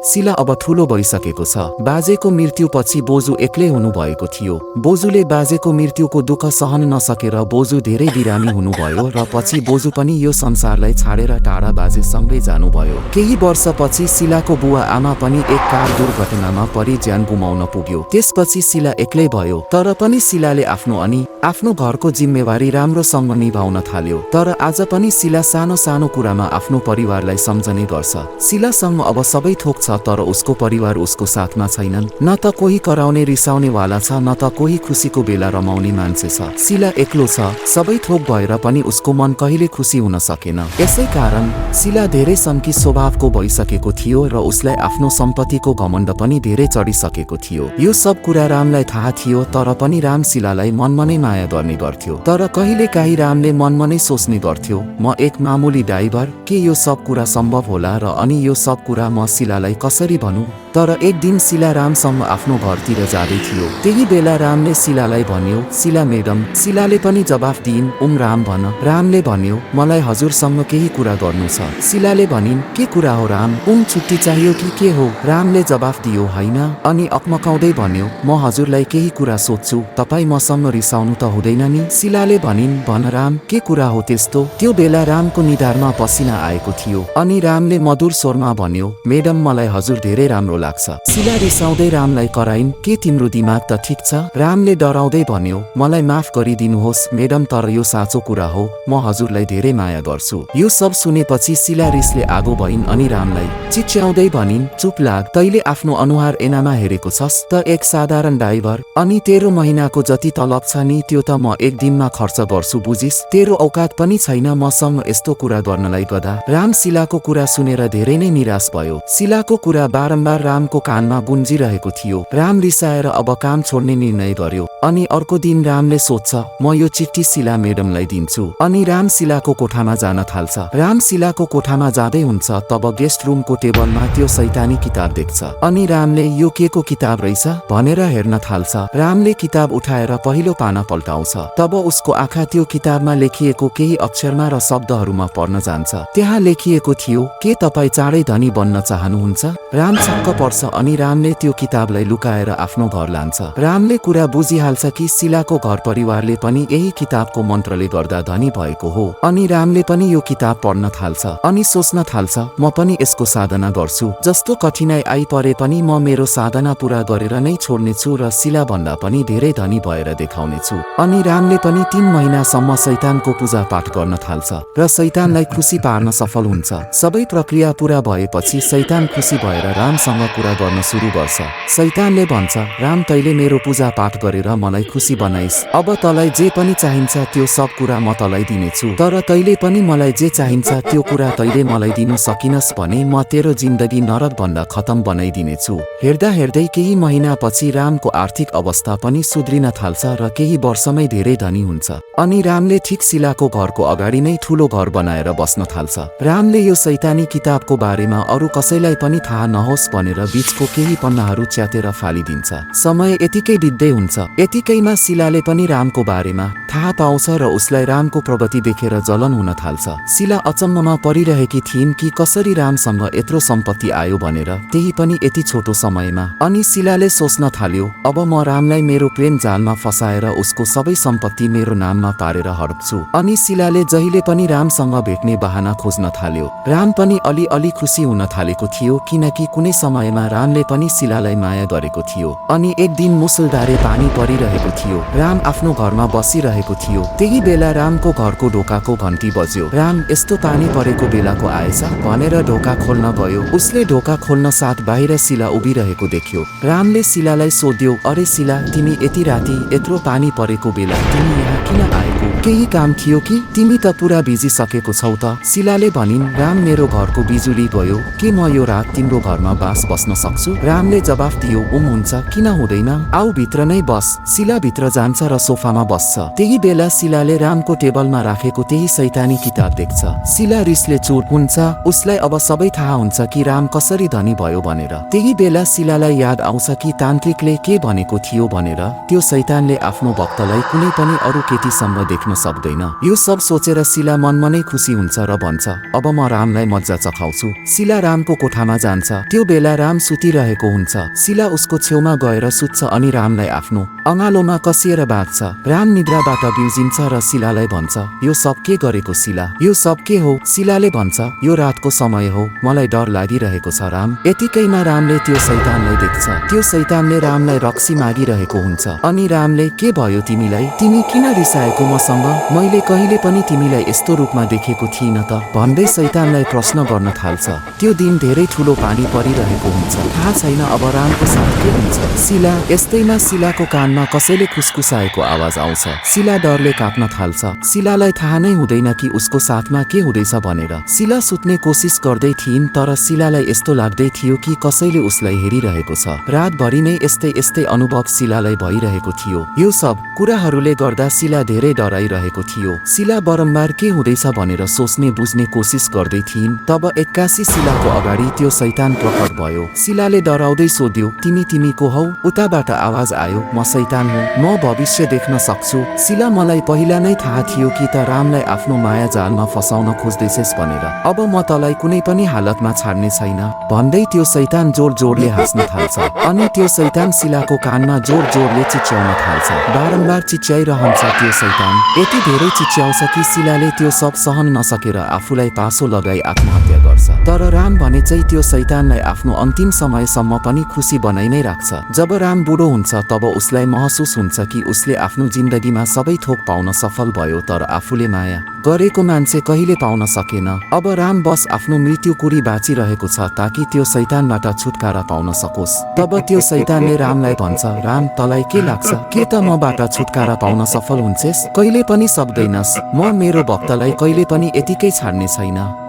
शिला अब ठूलो भइसकेको छ। बाजेको मृत्युपछि बोजू एक्लै हुनुभएको थियो। बोजूले बाजेको मृत्युको दुःख सहन नसकेर बोजू धेरै बिरामी हुनुभयो र पछि बोजू पनि यो संसारलाई छाडेर टाढा बाजेसँगै जानुभयो। केही वर्षपछि शिलाको बुवा आमा पनि एक कार दुर्घटनामा परि ज्यान गुमाउन पुग्यो। त्यसपछि शिला एक्लै भयो। तर पनि शिलाले आफ्नो घरको जिम्मेवारी राम्रोसँग निभाउन थाल्यो। तर आज पनि शिला सानो सानो कुरामा आफ्नो परिवारलाई सम्झने गर्छ। शिलासँग अब सबै थोक छ, तर उसको परिवार उसको साथमा छैनन्। न त कोही कराउने रिसाउने वाला छ, न त कोही खुसीको बेला रमाउने मान्छे छ। शिला एक्लो छ। सबै थोक भएर पनि उसको मन कहिले खुसी हुन सकेन। यसै कारण शिला धेरै सन्की स्वभावको भइसकेको थियो र उसलाई आफ्नो सम्पत्तिको घमण्ड पनि धेरै चढिसकेको थियो। यो सब कुरा रामलाई थाहा थियो, तर पनि राम शिलालाई मनमा नै माया गर्ने गर्थ्यो। तर कहिलेकाहीँ रामले मनमा नै सोच्ने गर्थ्यो, म एक मामुली ड्राइभर, के यो सब कुरा सम्भव होला र अनि यो सब कुरा म शिलालाई कसरी भनौँ? तर एक दिन शिला रामसँग आफ्नो घरतिर जाँदै थियो। त्यही बेला रामले शिलालाई भन्यो, शिला म्याडम। शिलाले पनि जवाफ दिइन्, राम भन। रामले भन्यो, मलाई हजुरसँग केही कुरा गर्नु छ। शिलाले भनिन्, के कुरा हो राम? छुट्टी चाहियो कि के हो? रामले जवाफ दियो, होइन। अनि अकमकाउँदै भन्यो, म हजुरलाई केही कुरा सोध्छु, तपाईँ मसँग रिसाउनु त हुँदैन नि? शिलाले भनिन्, भन राम, के कुरा हो त्यस्तो? त्यो बेला रामको निधारमा पसिना आएको थियो। अनि रामले मधुर स्वरमा भन्यो, म्याडम मलाई हजुर धेरै राम्रो लाग्छ। शिला रिसाउँदै रामलाई कराइन्, के तिम्रो दिमाग त ठिक छ? रामले डराउँदै भन्यो, मलाई माफ गरिदिनुहोस् म्याडम, तर यो साँचो कुरा हो, म हजुरलाई धेरै माया गर्छु। यो सब सुनेपछि शिला रिसले आगो भइन् अनि रामलाई चिच्याउँदै भनिन्, चुप लाग, तैले आफ्नो अनुहार ऐनामा हेरेको छस् त? एक साधारण ड्राइभर, अनि तेरो महिनाको जति तलब छ नि त्यो त म एक दिनमा खर्च गर्छु, बुझिस्? तेरो औकात पनि छैन मसँग यस्तो कुरा गर्नलाई गधा। राम शिलाको कुरा सुनेर धेरै नै निराश भयो। शिलाको कुरा बारम्बार रामको कानमा गुन्जिरहेको थियो। राम रिसाएर अब काम छोड्ने निर्णय गर्यो। अनि अर्को दिन रामले सोध्छ, म यो चिठी शिला म्याडमलाई दिन्छु। अनि राम शिलाको कोठामा जान थाल्छ। राम शिलाको कोठामा जाँदै हुन्छ, तब गेस्ट रुमको टेबलमा त्यो शैतानी किताब देख्छ। अनि रामले यो के को किताब रहेछ भनेर हेर्न थाल्छ। रामले किताब उठाएर पहिलो पाना पल्टाउँछ। तब उसको आँखा त्यो किताबमा लेखिएको केही अक्षरमा र शब्दहरूमा पर्न जान्छ। त्यहाँ लेखिएको थियो, के तपाईँ चाँडै धनी बन्न चाहनुहुन्छ? राम छक्क पर्छ अनि रामले त्यो किताबलाई लुकाएर आफ्नो घर लान्छ। रामले कुरा बुझिहाल्छ कि शिलाको घर परिवारले पनि यही किताबको मन्त्रले गर्दा धनी भएको हो। अनि रामले पनि यो किताब पढ्न थाल्छ अनि सोच्न थाल्छ, म पनि यसको साधना गर्छु। जस्तो कठिनाइ आइपरे पनि म मेरो साधना पूरा गरेर नै छोड्नेछु र शिला भन्दा पनि धेरै धनी भएर देखाउनेछु। अनि रामले पनि 3 महिनासम्म शैतानको पूजा पाठ गर्न थाल्छ र शैतानलाई खुसी पार्न सफल हुन्छ। सबै प्रक्रिया पूरा भएपछि शैतान खुसी भएर रामसँग कुरा गर्न सुरु गर्छ। शैतानले भन्छ, राम तैले मेरो पूजा पाठ गरेर मलाई खुसी बनाइस्। अब तँलाई जे पनि चाहिन्छ त्यो सब कुरा म तँलाई दिनेछु। तर तैले पनि मलाई जे चाहिन्छ त्यो कुरा तैले मलाई दिनु सकिनस् भने म तेरो जिन्दगी नरक भन्दा खतम बनाइदिनेछु। हेर्दा हेर्दै केही महिनापछि रामको आर्थिक अवस्था पनि सुध्रिन थाल्छ र केही वर्षमै धेरै धनी हुन्छ। अनि रामले ठिक शिलाको घरको अगाडि नै ठूलो घर बनाएर बस्न थाल्छ। रामले यो शैतानी किताबको बारेमा अरू कसैलाई पनि थाहा नहोस् भनेर बीचको केही पन्नाहरू च्यातेर फालिदिन्छ। समय यतिकै बित्दै हुन्छ। यतिकैमा शिलाले पनि रामको बारेमा थाहा पाउँछ र उसलाई रामको प्रगति देखेर जलन हुन थाल्छ। शिला अचम्ममा परिरहेकी थिइन् कि कसरी रामसँग यत्रो सम्पत्ति आयो भनेर, त्यही पनि यति छोटो समयमा। अनि शिलाले सोच्न थाल्यो, अब म रामलाई मेरो प्रेम जालमा फसाएर उसको सबै सम्पत्ति मेरो नाममा पारेर हड्प्छु। अनि शिलाले जहिले पनि रामसँग भेट्ने बहाना खोज्न थाल्यो। राम पनि अलि खुसी हुन थालेको थियो किनकि कुनै समयमा रामले पनि शिलालाई माया गरेको थियो। अनि एक दिन मुसलधारे पानी परिरहेको थियो। राम आफ्नो घरमा बसिरहेको थियो। त्यही बेला रामको घरको ढोकाको घन्टी बज्यो। राम यस्तो पानी परेको बेलाको आएछ भनेर ढोका खोल्न गयो। उसले ढोका खोल्न साथ बाहिर शिला उभिरहेको देख्यो। रामले शिलालाई सोध्यो, अरे शिला, तिमी यति राति यत्रो पानी परेको बेला तिमी यहाँ किन आएको? केही काम थियो कि? तिमी त पुरा भिजिसकेको छौ त? शिलाले भनिन्, राम मेरो घरको बिजुली गयो, के म यो रात तिम्रो घरमा बस्न सक्छु? रामले जवाफ दियो, हुन्छ, किन हुँदैन, आऊ भित्र नै बस। शिला भित्र जान्छ र सोफामा बस्छ। त्यही बेला शिलाले रामको टेबलमा राखेको त्यही शैतानी किताब देख्छ। शिला रिसले चुर हुन्छ। उसलाई अब सबै थाहा हुन्छ कि राम कसरी धनी भयो भनेर। त्यही बेला शिलालाई याद आउँछ कि तान्त्रिकले के भनेको थियो भनेर, त्यो शैतानले आफ्नो भक्तलाई कुनै पनि अरू केटीसँग देख्न सक्दैन। यो सब सोचेर शिला मनमा नै खुसी हुन्छ र भन्छ, अब म रामलाई मज्जा चखाउँछु। शिला रामको कोठामा जान्छ। त्यो बेला राम सुतिरहेको हुन्छ शिला उसको छेउमा गएर सुत्छ अनि रामलाई आफ्नो अँगालोमा कसिएर बाँध्छ। राम निद्राबाट बिउजिन्छ र शिलालाई भन्छ, यो सब के गरेको शिला, यो सब के हो? शिलाले भन्छ, यो रातको समय हो, मलाई डर लागिरहेको छ राम। यतिकैमा रामले त्यो शैतानलाई देख्छ। त्यो शैतानले रामलाई रक्सी मागिरहेको हुन्छ अनि रामले, के भयो तिमीलाई? तिमी किन रिसाएको मसँग? मैले कहिले पनि तिमीलाई यस्तो रूपमा देखेको थिइन त भन्दै शैतानलाई प्रश्न गर्न थाल्छ। त्यो दिन धेरै ठुलो पानी परिरहेको हुन्छ। थाहा छैन अब रामको साथ के हुन्छ। शिला यस्तैमा शिलाको कानमा कसैले खुसखुसाएको आवाज आउँछ। शिला डरले काँप्न थाल्छ। शिलालाई थाहा नै हुँदैन कि उसको साथमा के हुँदैछ भनेर। शिला सुत्ने कोसिस गर्दै थिइन् तर शिलालाई यस्तो लाग्दै थियो कि कसैले उसलाई हेरिरहेको छ। रातभरि नै यस्तै यस्तै अनुभव शिलालाई भइरहेको थियो। यो सब कुराहरूले गर्दा शिला धेरै डराइरहेको थियो। शिला बारम्बार के हुँदैछ भनेर सोच्ने बुझ्ने कोसिस गर्दै थिइन्। तब एक्कासी शिलाको अगाडि त्यो शैतान प्रकट भयो। शिलाले डराउँदै सोध्यो, तिमी को हौ? उताबाट आवाज आयो, म शैतान हुँ, म भविष्य देख्न सक्छु। शिला, मलाई पहिला नै थाहा थियो कि त रामलाई आफ्नो माया जालमा फसाउन खोज्दैछस् भनेर। अब म तँलाई कुनै पनि हालतमा छाड्ने छैन भन्दै त्यो शैतान जोर जोरले हाँस्न थाल्छ अनि त्यो शैतान शिलाको कानमा जोर जोरले चिच्याउन थाल्छ। बारम्बार चिच्याइरहन्छ त्यो शैतान। यति धेरै चिच्याउँछ कि शिलाले त्यो सब सहन नसकेर आफूलाई पासो लगाई आत्महत्या गर्छ। तर राम भने चाहिँ त्यो शैतानलाई आफ्नो अन्तिम समयसम्म पनि खुसी बनाइ नै राख्छ। जब राम बुढो हुन्छ तब उसलाई महसुस हुन्छ कि उसले आफ्नो जिन्दगीमा सबै थोक पाउन सफल भयो तर आफूले माया गरेको मान्छे कहिले पाउन सकेन। अब राम बस आफ्नो मृत्युकुरी बाँचिरहेको छ ताकि त्यो शैतानबाट छुटकारा पाउन सकोस्। तब त्यो शैतानले रामलाई भन्छ, राम तँलाई के लाग्छ? के त मबाट छुटकारा पाउन सफल हुन्छेस्? कहिले पनि सक्दैनस्। म मेरो भक्तलाई कहिले पनि यतिकै छाड्ने छैन।